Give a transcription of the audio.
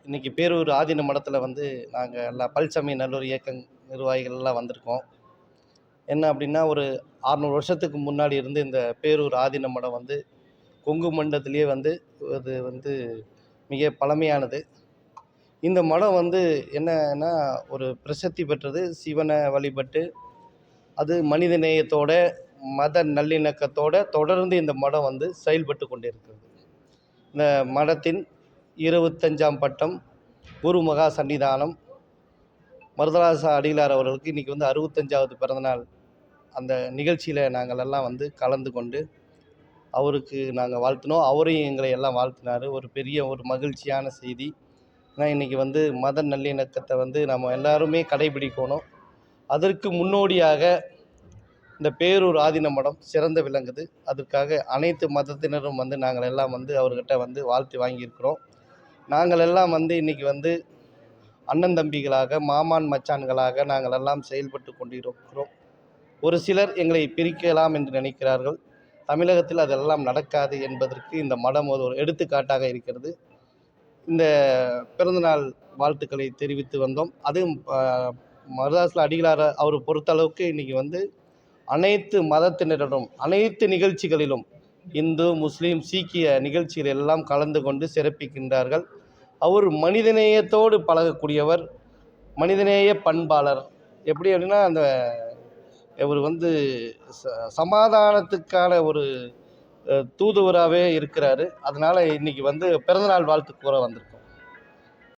இன்றைக்கி பேரூர் ஆதீன மடத்தில் வந்து நாங்கள் எல்லாம் பல்சமய நல்லூர் இயக்க நிர்வாகிகள்லாம் வந்திருக்கோம். என்ன அப்படின்னா, ஒரு 600 வருஷத்துக்கு முன்னாடி இருந்து இந்த பேரூர் ஆதீன மடம் வந்து கொங்கு மண்டலத்திலேயே வந்து அது வந்து மிக பழமையானது. இந்த மடம் வந்து என்னன்னா, ஒரு பிரசித்தி பெற்றது. சிவனை வழிபட்டு அது மனித நேயத்தோட, மத நல்லிணக்கத்தோட தொடர்ந்து இந்த மடம் வந்து செயல்பட்டு கொண்டிருக்கிறது. இந்த மடத்தின் 25ஆம் பட்டம் குரு மகா சன்னிதானம் மருதராச அடிகளார் அவர்களுக்கு இன்றைக்கி வந்து 65வது பிறந்தநாள். அந்த நிகழ்ச்சியில் நாங்கள் எல்லாம் வந்து கலந்து கொண்டு அவருக்கு நாங்கள் வாழ்த்தினோம். அவரையும் எங்களை எல்லாம் வாழ்த்தினார். ஒரு பெரிய ஒரு மகிழ்ச்சியான செய்தி. ஏன்னா இன்றைக்கி வந்து மத நல்லிணக்கத்தை வந்து நம்ம எல்லாருமே கடைபிடிக்கணும். அதற்கு முன்னோடியாக இந்த பேரூர் ஆதீன மடம் சிறந்து விளங்குது. அதற்காக அனைத்து மதத்தினரும் வந்து நாங்கள் எல்லாம் வந்து அவர்கிட்ட வந்து வாழ்த்து வாங்கியிருக்கிறோம். நாங்கள் எல்லாம் வந்து இன்றைக்கி வந்து அண்ணன் தம்பிகளாக, மாமான் மச்சான்களாக நாங்கள் எல்லாம் செயல்பட்டு கொண்டிருக்கிறோம். ஒரு சிலர் எங்களை பிரிக்கலாம் என்று நினைக்கிறார்கள். தமிழகத்தில் அதெல்லாம் நடக்காது என்பதற்கு இந்த மடம் ஒரு எடுத்துக்காட்டாக இருக்கிறது. இந்த பிறந்தநாள் வாழ்த்துக்களை தெரிவித்து வந்தோம். அதுவும் மருதாசல அடிகளார் அவர் பொறுத்தளவுக்கு இன்றைக்கி வந்து அனைத்து மதத்தினரிடம் அனைத்து நிகழ்ச்சிகளிலும் இந்து, முஸ்லீம், சீக்கிய நிகழ்ச்சிகள் எல்லாம் கலந்து கொண்டு சிறப்பிக்கின்றார்கள். அவர் மனிதநேயத்தோடு பழகக்கூடியவர், மனிதநேய பண்பாளர். எப்படி அப்படின்னா, அந்த இவர் வந்து சமாதானத்துக்கான ஒரு தூதுவராகவே இருக்கிறாரு. அதனால் இன்றைக்கி வந்து பிறந்தநாள் வாழ்த்து கூற வந்திருக்கோம்.